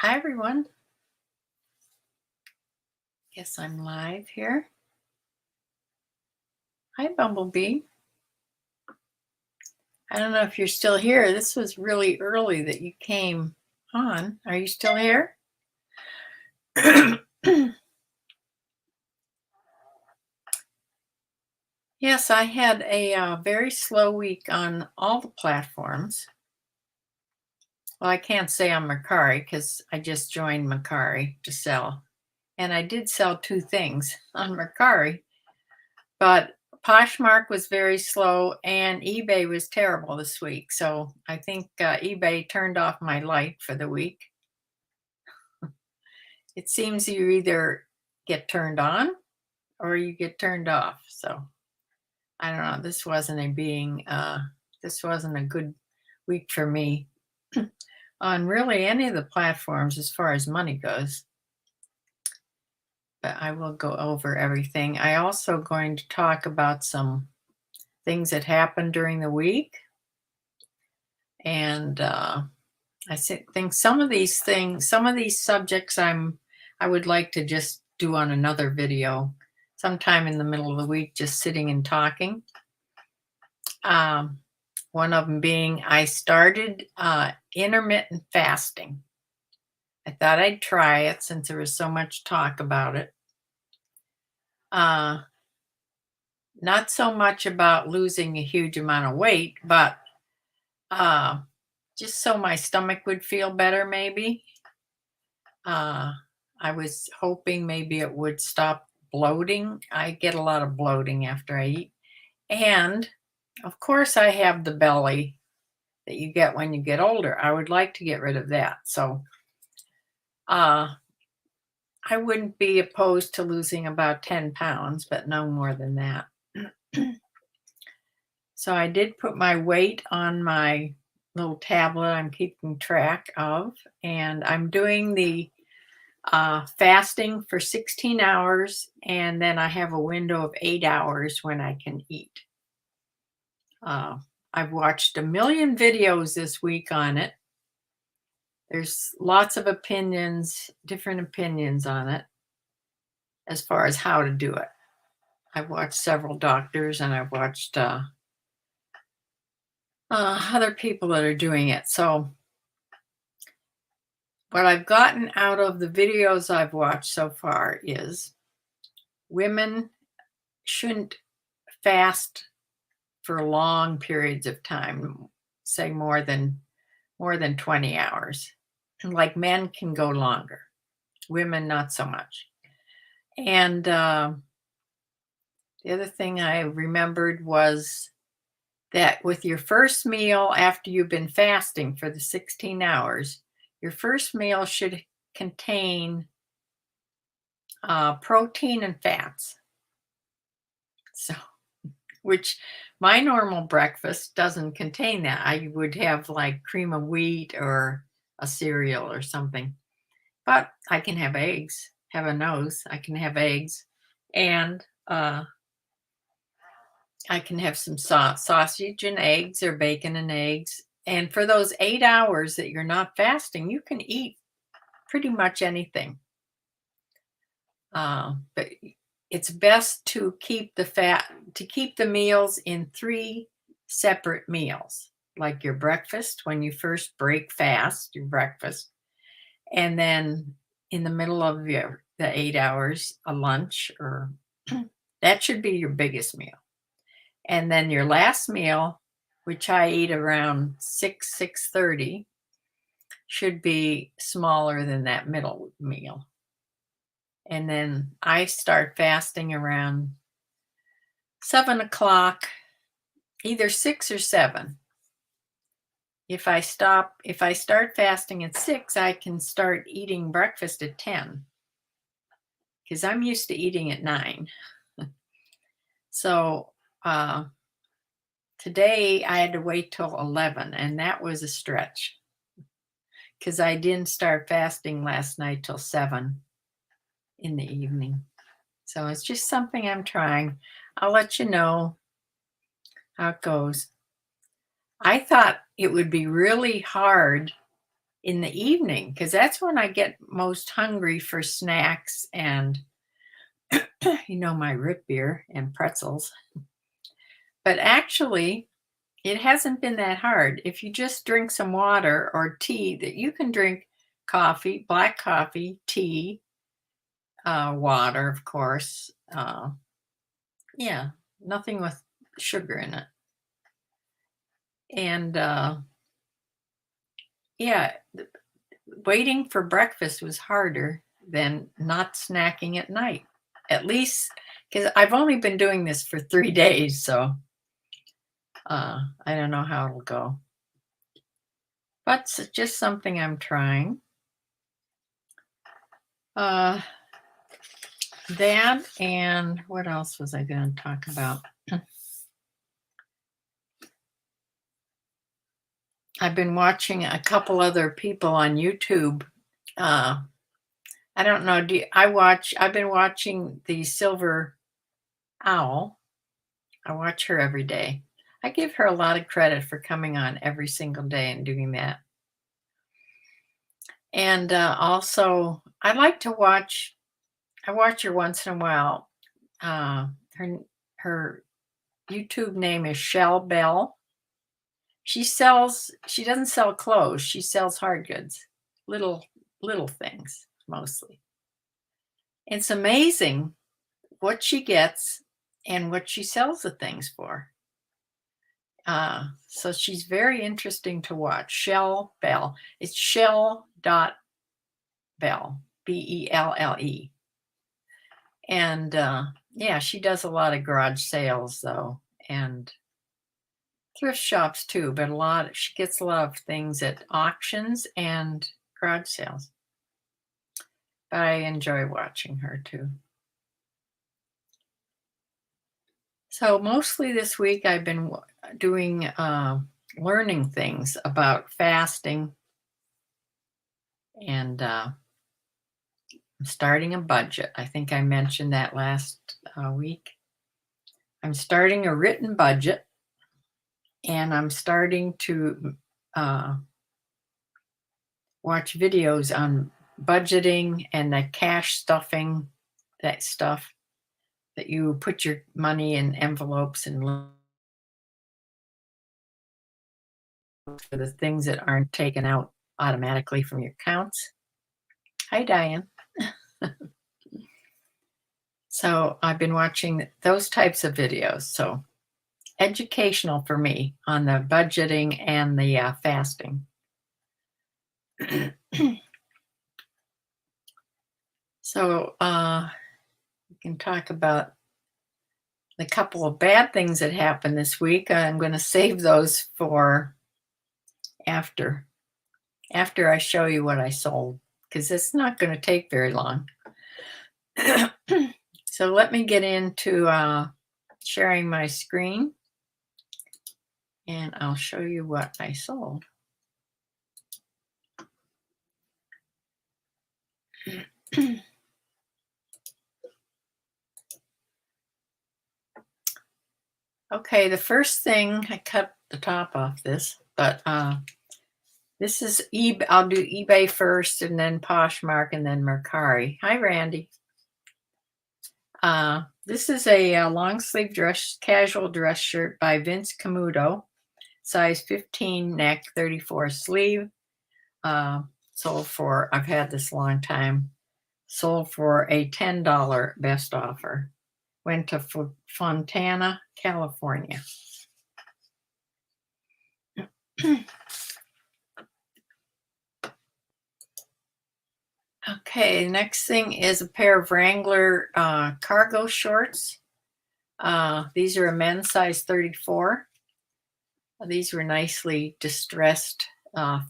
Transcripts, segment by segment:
Hi, everyone. Guess I'm live here. Hi, Bumblebee. I don't know if you're still here. This was really early that you came on. Are you still here? Yes, I had a very slow week on all the platforms. Well, I can't say on Mercari because I just joined Mercari to sell. And I did sell two things on Mercari, but Poshmark was very slow and eBay was terrible this week. So I think eBay turned off my light for the week. It seems you either get turned on or you get turned off. So I don't know. This wasn't a good week for me on really any of the platforms as far as money goes. But I will go over everything. I also going to talk about some things that happened during the week. And think some of these subjects I would like to just do on another video sometime in the middle of the week, just sitting and talking. One of them being I started intermittent fasting. I thought I'd try it since there was so much talk about it. Not so much about losing a huge amount of weight, but just so my stomach would feel better, maybe. I was hoping maybe it would stop bloating. I get a lot of bloating after I eat. And of course, I have the belly that you get when you get older. I would like to get rid of that. So I wouldn't be opposed to losing about 10 pounds, but no more than that. So I did put my weight on my little tablet I'm keeping track of, and I'm doing the fasting for 16 hours, and then I have a window of 8 hours when I can eat. I've watched a million videos this week on it. There's lots of different opinions on it as far as how to do it. I've watched several doctors and I've watched other people that are doing it. So what I've gotten out of the videos I've watched so far is women shouldn't fast for long periods of time, say more than 20 hours. Like men can go longer, women not so much. And the other thing I remembered was that with your first meal after you've been fasting for the 16 hours, your first meal should contain protein and fats. So, which my normal breakfast doesn't contain that. I would have like cream of wheat or a cereal or something. But I can have eggs. Heaven knows I can have eggs. And I can have some sausage and eggs or bacon and eggs. And for those 8 hours that you're not fasting, you can eat pretty much anything. But it's best to keep the meals in 3 separate meals, like your breakfast when you first break fast, your breakfast, and then in the middle of the 8 hours, a lunch, or that should be your biggest meal. And then your last meal, which I eat around 6:30, should be smaller than that middle meal. And then I start fasting around 7 o'clock, either 6 or 7. If I start fasting at 6, I can start eating breakfast at 10 because I'm used to eating at 9. So today I had to wait till 11, and that was a stretch because I didn't start fasting last night till 7 in the evening. So it's just something I'm trying. I'll let you know how it goes. I thought it would be really hard in the evening because that's when I get most hungry for snacks and, my root beer and pretzels. But actually, it hasn't been that hard. If you just drink some water or tea, that you can drink coffee, black coffee, tea, water, of course. Yeah, nothing with sugar in it. And yeah, waiting for breakfast was harder than not snacking at night. At least because I've only been doing this for 3 days, so I don't know how it'll go. But it's just something I'm trying. Uh, that and what else was I going to talk about? I've been watching a couple other people on YouTube. I don't know. I've been watching the Silver Owl. I watch her every day. I give her a lot of credit for coming on every single day and doing that. And also, I like to watch. I watch her once in a while. Her YouTube name is Shell Bell. She doesn't sell clothes. She sells hard goods, little things mostly. It's amazing what she gets and what she sells the things for. So she's very interesting to watch. Shell Bell. It's shell.bell, Belle. And yeah, she does a lot of garage sales though, and thrift shops too, but she gets a lot of things at auctions and garage sales. But I enjoy watching her too. So mostly this week I've been doing learning things about fasting, and I'm starting a budget. I think I mentioned that last week. I'm starting a written budget, and I'm starting to watch videos on budgeting and the cash stuffing, that stuff that you put your money in envelopes and for the things that aren't taken out automatically from your accounts. Hi, Diane. So I've been watching those types of videos. So educational for me on the budgeting and the fasting. So we can talk about the couple of bad things that happened this week. I'm going to save those for after I show you what I sold, because it's not going to take very long. So let me get into sharing my screen, and I'll show you what I sold. Okay, the first thing, I cut the top off this, but this is eBay. I'll do eBay first, and then Poshmark, and then Mercari. Hi, Randy. This is a long sleeve casual dress shirt by Vince Camuto, size 15 neck, 34 sleeve. Sold for, I've had this a long time, sold for a $10 best offer. Went to Fontana, California. Okay, next thing is a pair of Wrangler cargo shorts. These are a men's size 34. These were nicely distressed,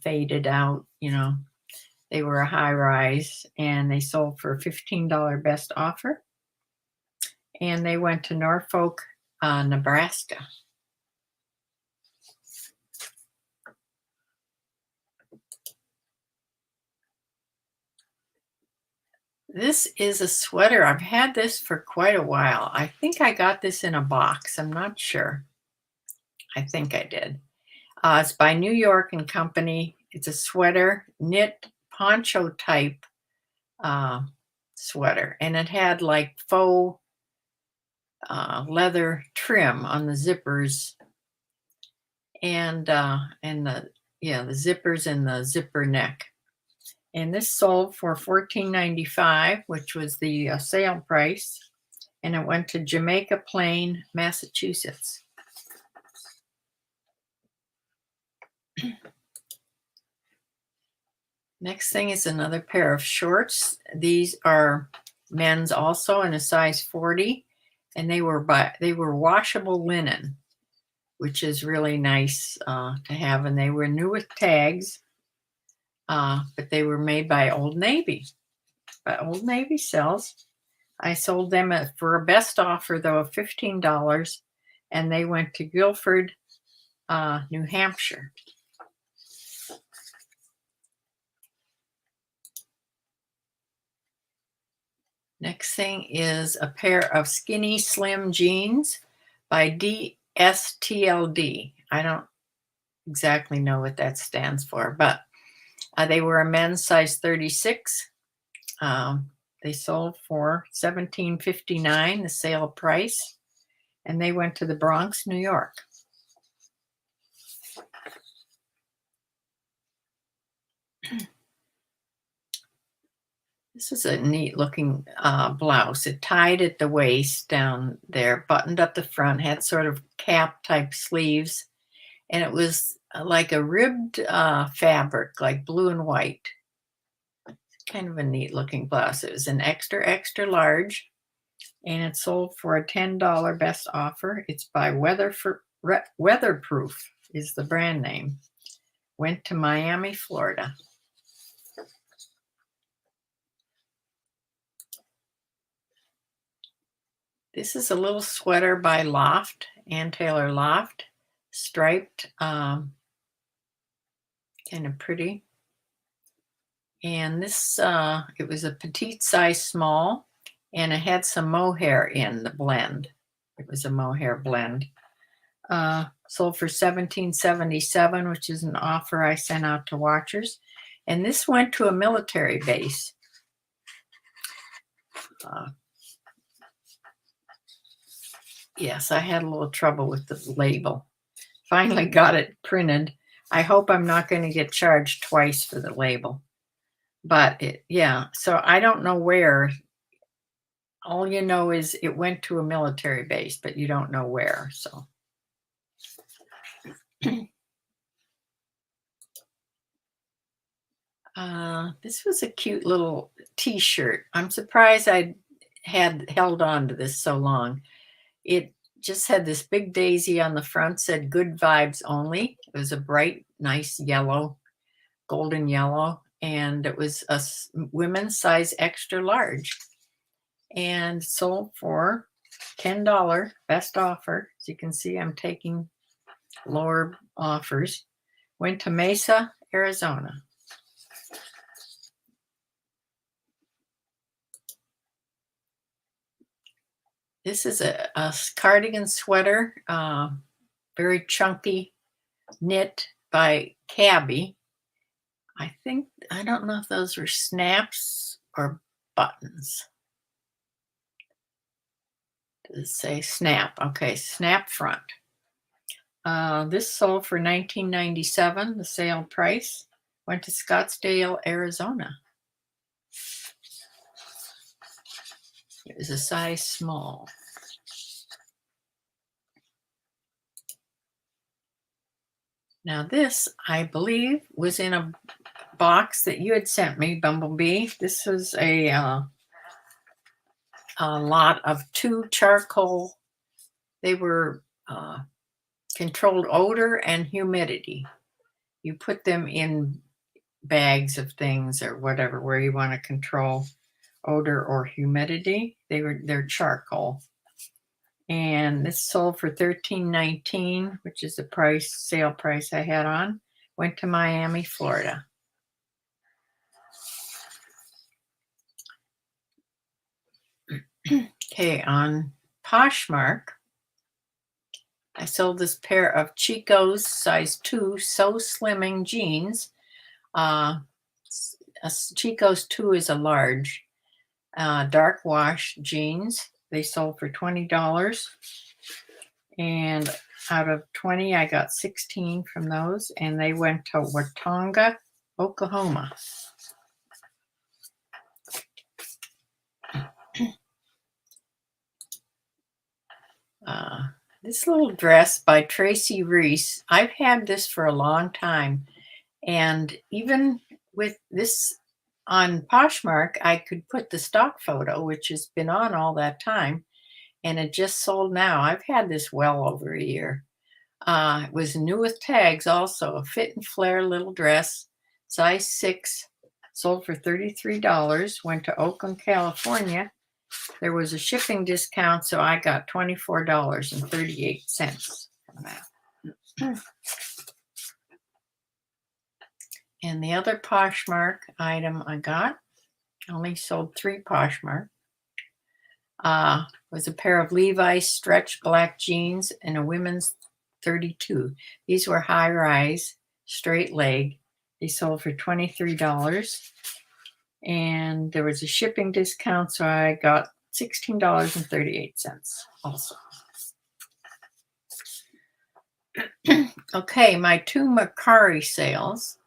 faded out, They were a high rise, and they sold for a $15 best offer. And they went to Norfolk, Nebraska. This is a sweater. I've had this for quite a while. I think I got this in a box. I'm not sure. I think I did. It's by New York and Company. It's a sweater, knit poncho type sweater, and it had like faux leather trim on the zippers and the zippers and the zipper neck. And this sold for $14.95, which was the sale price, and it went to Jamaica Plain, Massachusetts. Next thing is another pair of shorts. These are men's also in a size 40, and they were washable linen, which is really nice to have. And they were new with tags, but they were made by Old Navy. But Old Navy sells. I sold them for a best offer, though, of $15, and they went to Guilford, New Hampshire. Next thing is a pair of skinny slim jeans by DSTLD. I don't exactly know what that stands for, but they were a men's size 36. They sold for $17.59, the sale price, and they went to the Bronx, New York. This is a neat looking blouse. It tied at the waist down there, buttoned up the front, had sort of cap type sleeves, and it was like a ribbed fabric, like blue and white. Kind of a neat looking blouse. It was an extra, extra large, and it sold for a $10 best offer. It's by Weatherproof is the brand name. Went to Miami, Florida. This is a little sweater by Loft, Ann Taylor Loft, striped, kind of pretty. And this, it was a petite size small, and it had some mohair in the blend. It was a mohair blend. Sold for $17.77, which is an offer I sent out to watchers. And this went to a military base. Yes, I had a little trouble with the label. Finally got it printed. I hope I'm not going to get charged twice for the label. But so I don't know where. All you know is it went to a military base, but you don't know where. So this was a cute little t-shirt. I'm surprised I had held on to this so long. It just had this big daisy on the front, said good vibes only. It was a bright, nice yellow, golden yellow, and it was a women's size extra large, and sold for $10 best offer. As you can see, I'm taking lower offers. Went to Mesa, Arizona. This is a cardigan sweater, very chunky, knit by Cabby. I don't know if those were snaps or buttons. Does it say snap? Okay, snap front. This sold for $19.97, the sale price. Went to Scottsdale, Arizona. It was a size small. Now this, I believe, was in a box that you had sent me, Bumblebee. This was a lot of 2 charcoal. They were controlled odor and humidity. You put them in bags of things or whatever, where you want to control odor or humidity. They're charcoal. And this sold for $13.19, which is the sale price I had on. Went to Miami, Florida. Okay, on Poshmark, I sold this pair of Chico's size 2 So Slimming jeans Uh, Chico's 2 is a large. Dark wash jeans. They sold for $20. And out of 20, I got 16 from those. And they went to Watonga, Oklahoma. This little dress by Tracy Reese. I've had this for a long time. And even with this on Poshmark, I could put the stock photo, which has been on all that time, and it just sold now. I've had this well over a year. It was new with tags also, a fit and flare little dress, size 6, sold for $33, went to Oakland, California. There was a shipping discount, so I got $24.38 from that. And the other Poshmark item I got, only sold 3 Poshmark, was a pair of Levi's stretch black jeans and a women's 32. These were high rise, straight leg. They sold for $23. And there was a shipping discount, so I got $16.38 also. Okay, my 2 Mercari sales.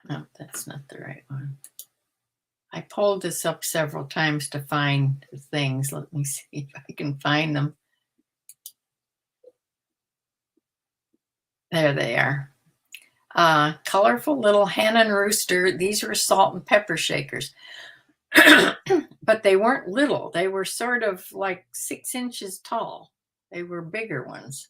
No, that's not the right one. I pulled this up several times to find the things. Let me see if I can find them. There they are. Colorful little hen and rooster. These were salt and pepper shakers. But they weren't little. They were sort of like 6 inches tall. They were bigger ones.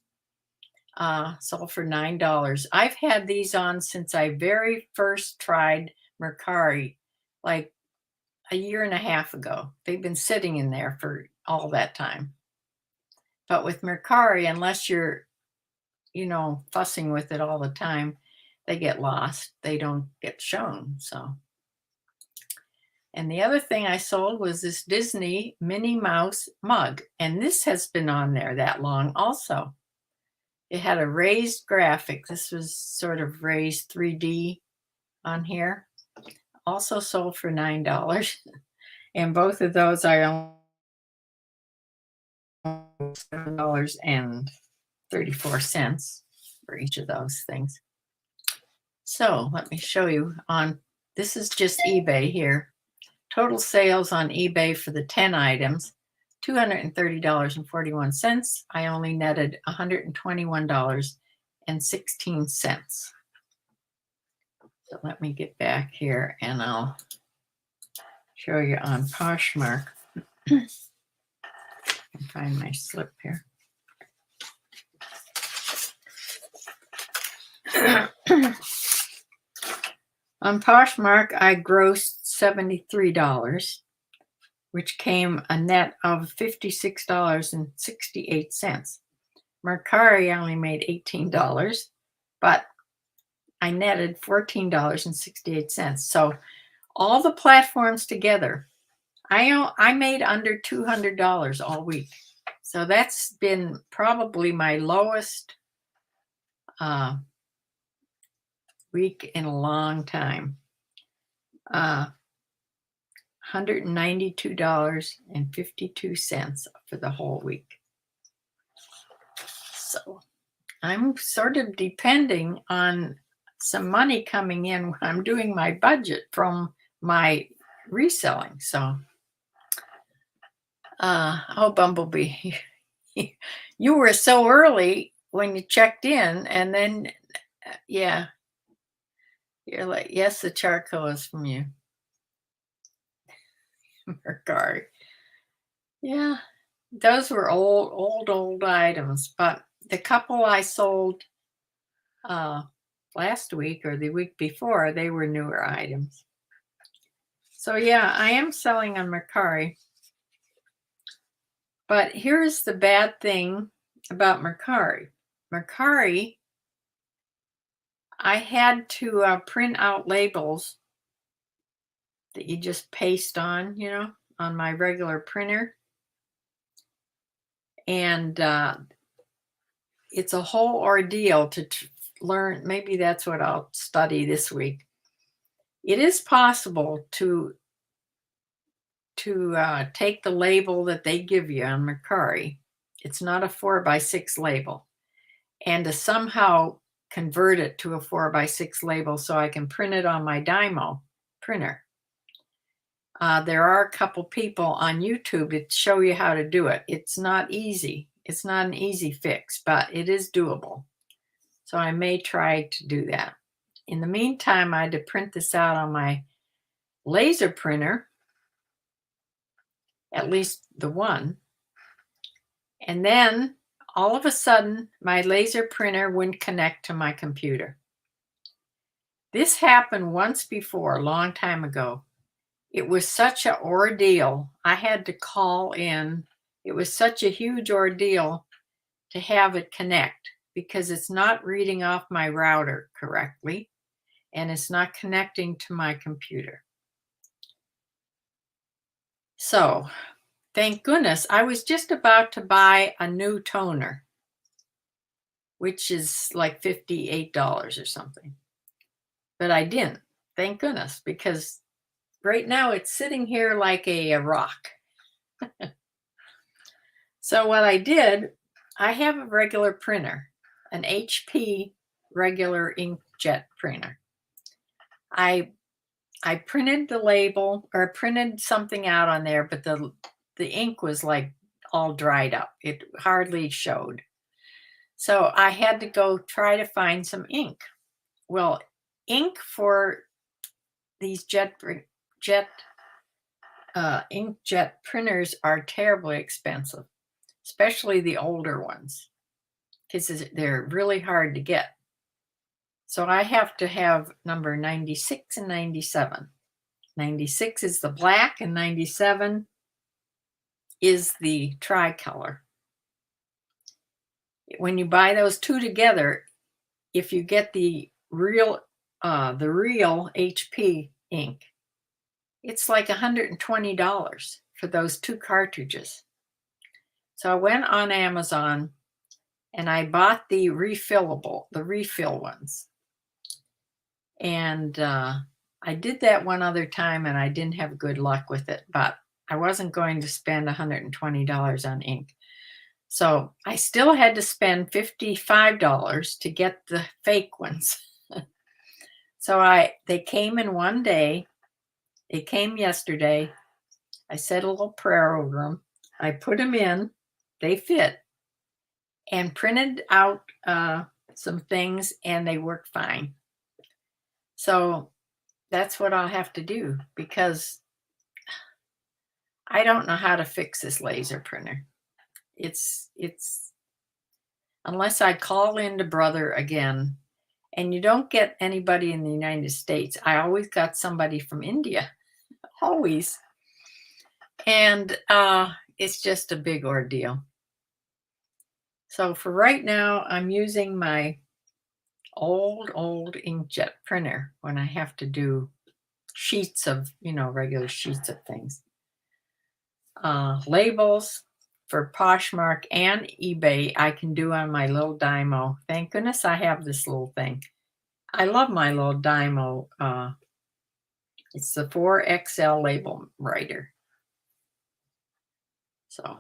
Sold for $9. I've had these on since I very first tried Mercari, like a year and a half ago. They've been sitting in there for all that time. But with Mercari, unless you're, fussing with it all the time, they get lost. They don't get shown. So, and the other thing I sold was this Disney Minnie Mouse mug. And this has been on there that long also. It had a raised graphic. This was sort of raised 3D on here. Also sold for $9. And both of those I own $7.34 for each of those things. So let me show you this is just eBay here. Total sales on eBay for the 10 items, $230.41. I only netted $121.16. So let me get back here and I'll show you on Poshmark. Find my slip here. On Poshmark, I grossed $73, which came a net of $56.68. Mercari only made $18, but I netted $14.68. So all the platforms together, I made under $200 all week. So that's been probably my lowest week in a long time. $192.52 for the whole week. So I'm sort of depending on some money coming in when I'm doing my budget from my reselling. So, Bumblebee, you were so early when you checked in, and then, yeah, you're like, yes, the charcoal is from you. Mercari. Yeah, those were old items, but the couple I sold last week or the week before, they were newer items. So yeah, I am selling on Mercari. But here's the bad thing about Mercari. Mercari, I had to print out labels that you just paste on, on my regular printer. And it's a whole ordeal to learn. Maybe that's what I'll study this week. It is possible to take the label that they give you on Mercari. It's not a 4x6 label, and to somehow convert it to a 4x6 label so I can print it on my Dymo printer. There are a couple people on YouTube that show you how to do it. It's not easy. It's not an easy fix, but it is doable. So I may try to do that. In the meantime, I had to print this out on my laser printer, at least the one. And then all of a sudden, my laser printer wouldn't connect to my computer. This happened once before, a long time ago. It was such an ordeal. I had to call in. It was such a huge ordeal to have it connect because it's not reading off my router correctly and it's not connecting to my computer. So, thank goodness, I was just about to buy a new toner, which is like $58 or something. But I didn't, thank goodness, because right now it's sitting here like a rock. So what I did, I have a regular printer, an HP regular inkjet printer. I printed the label or printed something out on there, but the ink was like all dried up. It hardly showed. So I had to go try to find some ink. Well, ink for these inkjet printers are terribly expensive, especially the older ones, because they're really hard to get. So I have to have number 96 and 97. 96 is the black and 97 is the tricolor. When you buy those two together, if you get the real HP ink, it's like $120 for those two cartridges. So I went on Amazon and I bought the refill ones. And I did that one other time and I didn't have good luck with it, but I wasn't going to spend $120 on ink. So I still had to spend $55 to get the fake ones. So they came in one day. They came yesterday. I said a little prayer over them. I put them in. They fit. And printed out some things and they work fine. So that's what I'll have to do because I don't know how to fix this laser printer. It's unless I call in to Brother again, and you don't get anybody in the United States. I always got somebody from India, always. And it's just a big ordeal. So for right now, I'm using my old inkjet printer when I have to do sheets of, regular sheets of things. Labels for Poshmark and eBay I can do on my little Dymo. Thank goodness I have this little thing. I love my little Dymo. It's the 4XL label writer. So,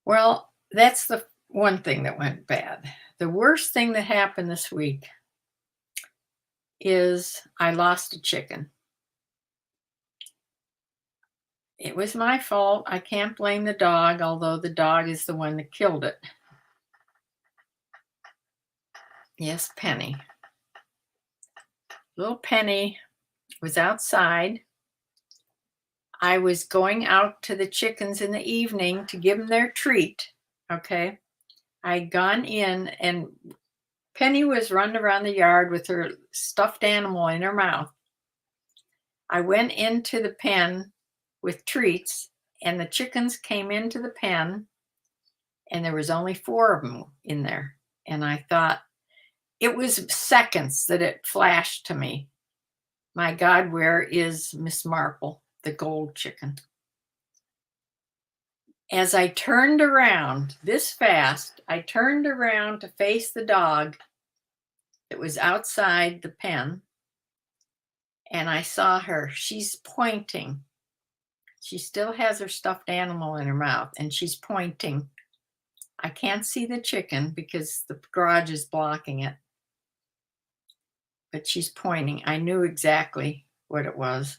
well, that's the one thing that went bad. The worst thing that happened this week is I lost a chicken. It was my fault. I can't blame the dog, although the dog is the one that killed it. Yes, Penny. Little Penny was outside. I was going out to the chickens in the evening to give them their treat. Okay. I'd gone in and Penny was running around the yard with her stuffed animal in her mouth. I went into the pen with treats and the chickens came into the pen and there was only 4 of them in there. And I thought, it was seconds that it flashed to me. My God, where is Miss Marple, the gold chicken? As I turned around this fast, I turned around to face the dog that was outside the pen, and I saw her. She's pointing. She still has her stuffed animal in her mouth, and she's pointing. I can't see the chicken because the garage is blocking it, but she's pointing. I knew exactly what it was.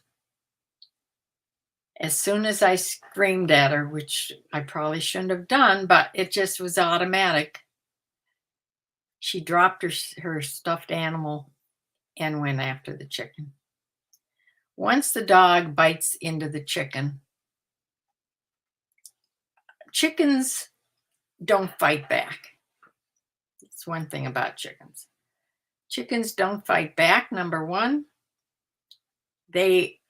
As soon as I screamed at her, which I probably shouldn't have done, but it just was automatic, she dropped her stuffed animal and went after the chicken. Once the dog bites into the chicken, chickens don't fight back. It's one thing about chickens. Chickens don't fight back, number one. They,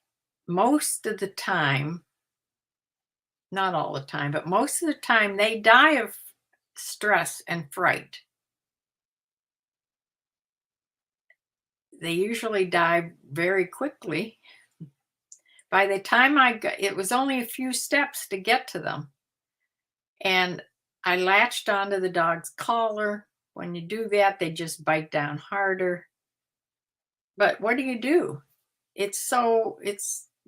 most of the time, not all the time, but most of the time, they die of stress and fright. They usually die very quickly. By the time I got, it was only a few steps to get to them. And I latched onto the dog's collar. When you do that, they just bite down harder. But what do? It's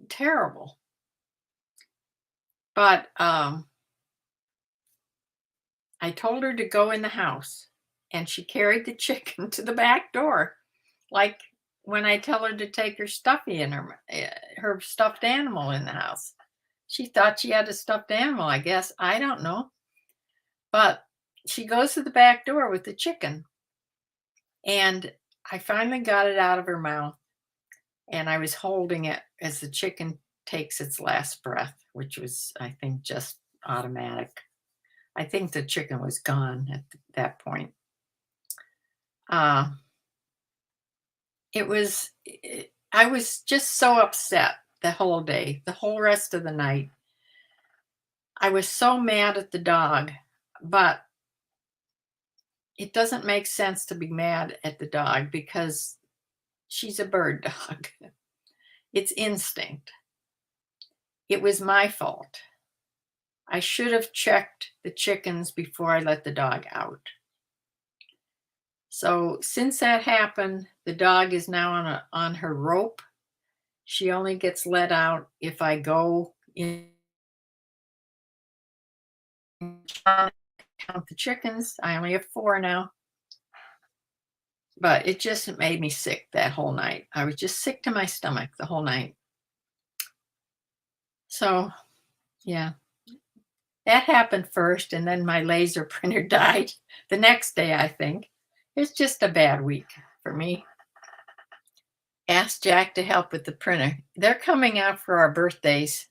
terrible. But I told her to go in the house, and she carried the chicken to the back door, like when I tell her to take her stuffy in her stuffed animal in the house. She thought she had a stuffed animal, I guess. I don't know. But she goes to the back door with the chicken, and I finally got it out of her mouth, and I was holding it as the chicken takes its last breath, which was, I think, just automatic. I think the chicken was gone at that point. I was just so upset the whole day, the whole rest of the night. I was so mad at the dog, but it doesn't make sense to be mad at the dog because she's a bird dog. It's instinct. It was my fault. I should have checked the chickens before I let the dog out. So since that happened, the dog is now on her rope. She only gets let out if I go in, count the chickens. I only have 4 now. But it just made me sick that whole night. I was just sick to my stomach the whole night. So, yeah, that happened first, and then my laser printer died the next day, I think. It's just a bad week for me. Asked Jack to help with the printer. They're coming out for our birthdays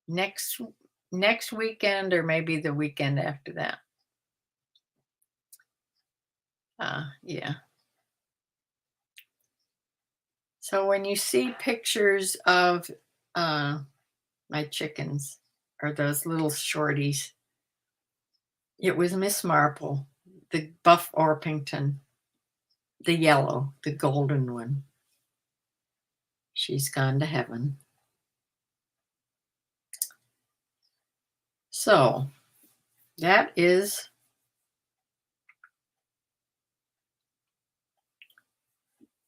next weekend, or maybe the weekend after that. Yeah. So when you see pictures of my chickens, or those little shorties, it was Miss Marple, the buff Orpington, the yellow, the golden one. She's gone to heaven. So that is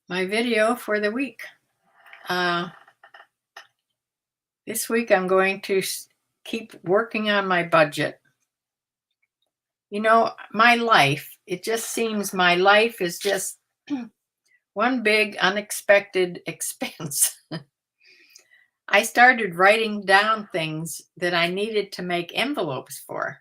my video for the week. This week I'm going to keep working on my budget. You know, my life, it just seems my life is just one big unexpected expense. I started writing down things that I needed to make envelopes for,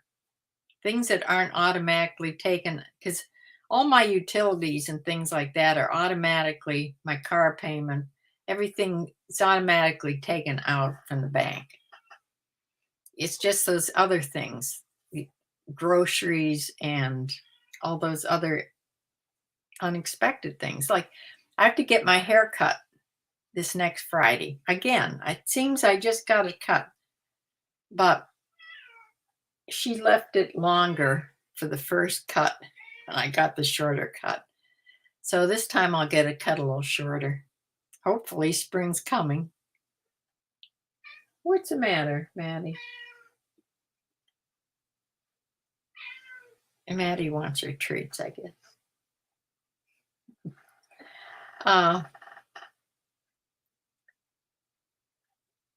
things that aren't automatically taken, because all my utilities and things like that are automatically, my car payment, everything is automatically taken out from the bank. It's just those other things, groceries and all those other unexpected things. Like I have to get my hair cut this next Friday. Again, it seems I just got it cut, but she left it longer for the first cut, and I got the shorter cut. So this time I'll get it cut a little shorter. Hopefully spring's coming. What's the matter, Maddie? And Maddie wants her treats, I guess. Uh,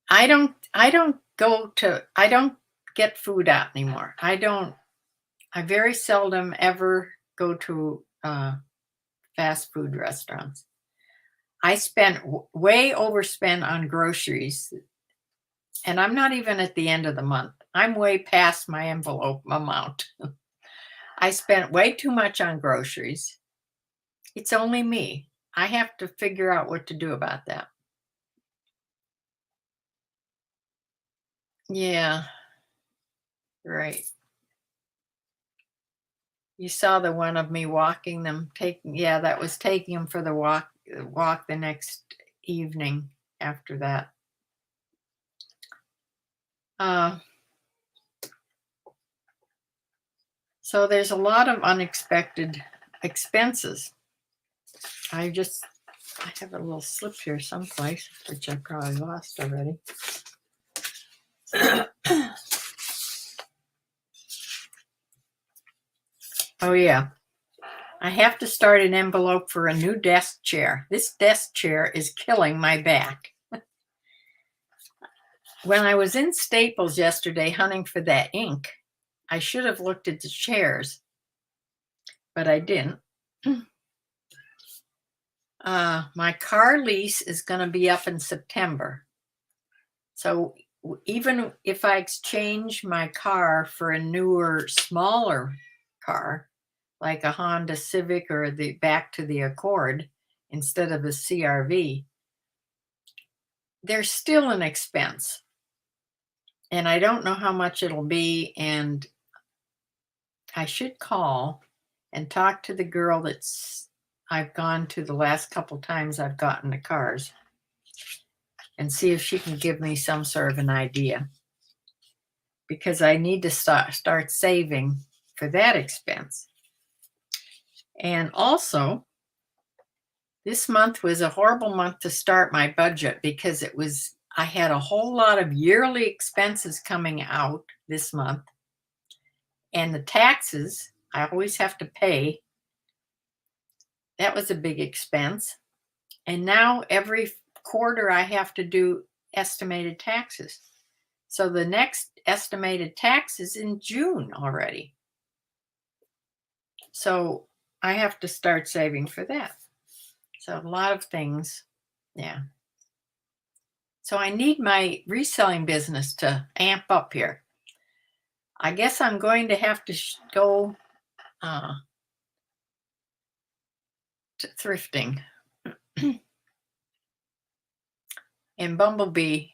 I don't get food out anymore. I very seldom ever go to fast food restaurants. I spent way overspent on groceries, and I'm not even at the end of the month. I'm way past my envelope amount. I spent way too much on groceries. It's only me. I have to figure out what to do about that. Yeah, right. You saw the one of me walking them, yeah, that was taking them for the walk the next evening after that. Uh, so there's a lot of unexpected expenses. I have a little slip here someplace, which I probably lost already. Oh yeah. I have to start an envelope for a new desk chair. This desk chair is killing my back. When I was in Staples yesterday hunting for that ink, I should have looked at the chairs, but I didn't. My car lease is going to be up in September. So even if I exchange my car for a newer, smaller car, like a Honda Civic or back to the Accord instead of a CRV, there's still an expense. And I don't know how much it'll be. And I should call and talk to the girl I've gone to the last couple times I've gotten the cars and see if she can give me some sort of an idea. Because I need to start saving for that expense. And also, this month was a horrible month to start my budget because I had a whole lot of yearly expenses coming out this month. And the taxes I always have to pay. That was a big expense. And now every quarter I have to do estimated taxes. So the next estimated tax is in June already. So I have to start saving for that. So a lot of things. Yeah. So I need my reselling business to amp up here. I guess I'm going to have to go to thrifting. And Bumblebee,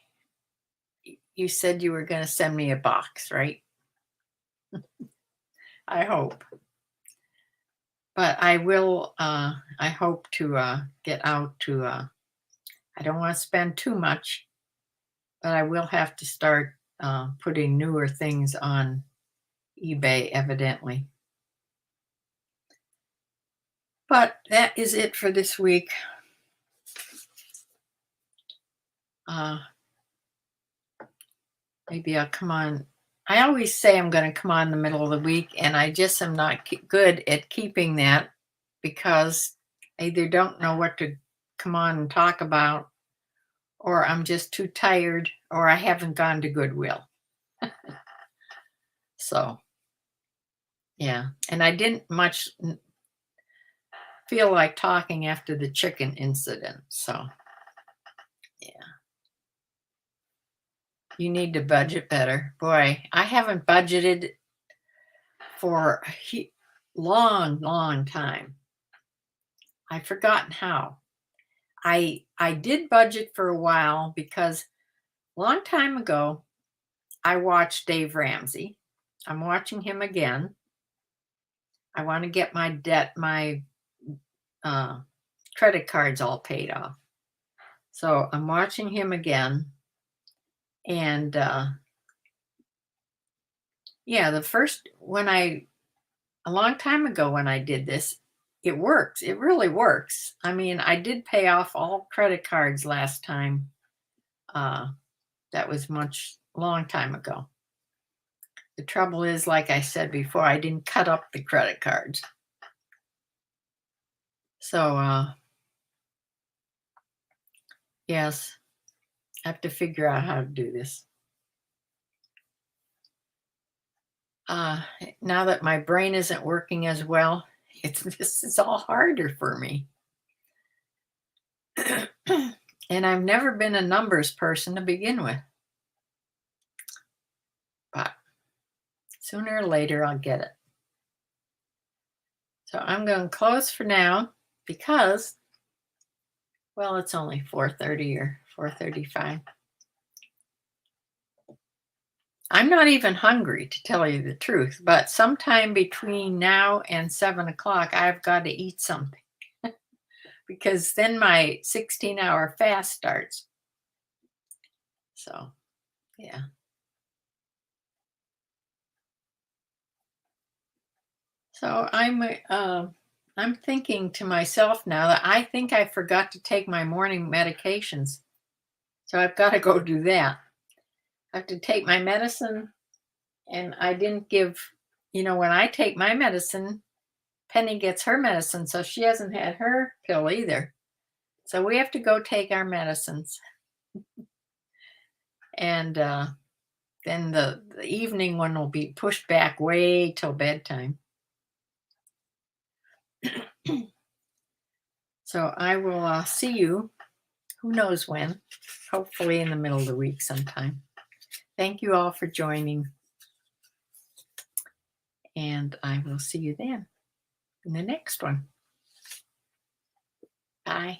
you said you were going to send me a box, right? I hope. But I will, I hope to get out to, I don't want to spend too much, but I will have to start putting newer things on eBay, evidently. But that is it for this week. Maybe I'll come on. I always say I'm going to come on in the middle of the week, and I just am not good at keeping that because I either don't know what to come on and talk about, or I'm just too tired, or I haven't gone to Goodwill. So, yeah. And I didn't much feel like talking after the chicken incident. So, yeah. You need to budget better. Boy, I haven't budgeted for a long time. I've forgotten how. I did budget for a while because a long time ago, I watched Dave Ramsey. I'm watching him again. I want to get my credit cards all paid off. So I'm watching him again. And yeah, a long time ago when I did this, it works. It really works. I mean, I did pay off all credit cards last time. That was long time ago. The trouble is, like I said before, I didn't cut up the credit cards. So, yes, I have to figure out how to do this. Now that my brain isn't working as well, this is all harder for me. And I've never been a numbers person to begin with. But sooner or later, I'll get it. So I'm going to close for now because, well, it's only 4:30 or 4:35. I'm not even hungry, to tell you the truth, but sometime between now and 7 o'clock, I've got to eat something because then my 16-hour fast starts. So, yeah. So I'm thinking to myself now that I think I forgot to take my morning medications. So I've got to go do that. I have to take my medicine, and I didn't give, when I take my medicine, Penny gets her medicine, so she hasn't had her pill either. So we have to go take our medicines. And then the evening one will be pushed back way till bedtime. So I will see you, who knows when, hopefully in the middle of the week sometime. Thank you all for joining. And I will see you then in the next one. Bye.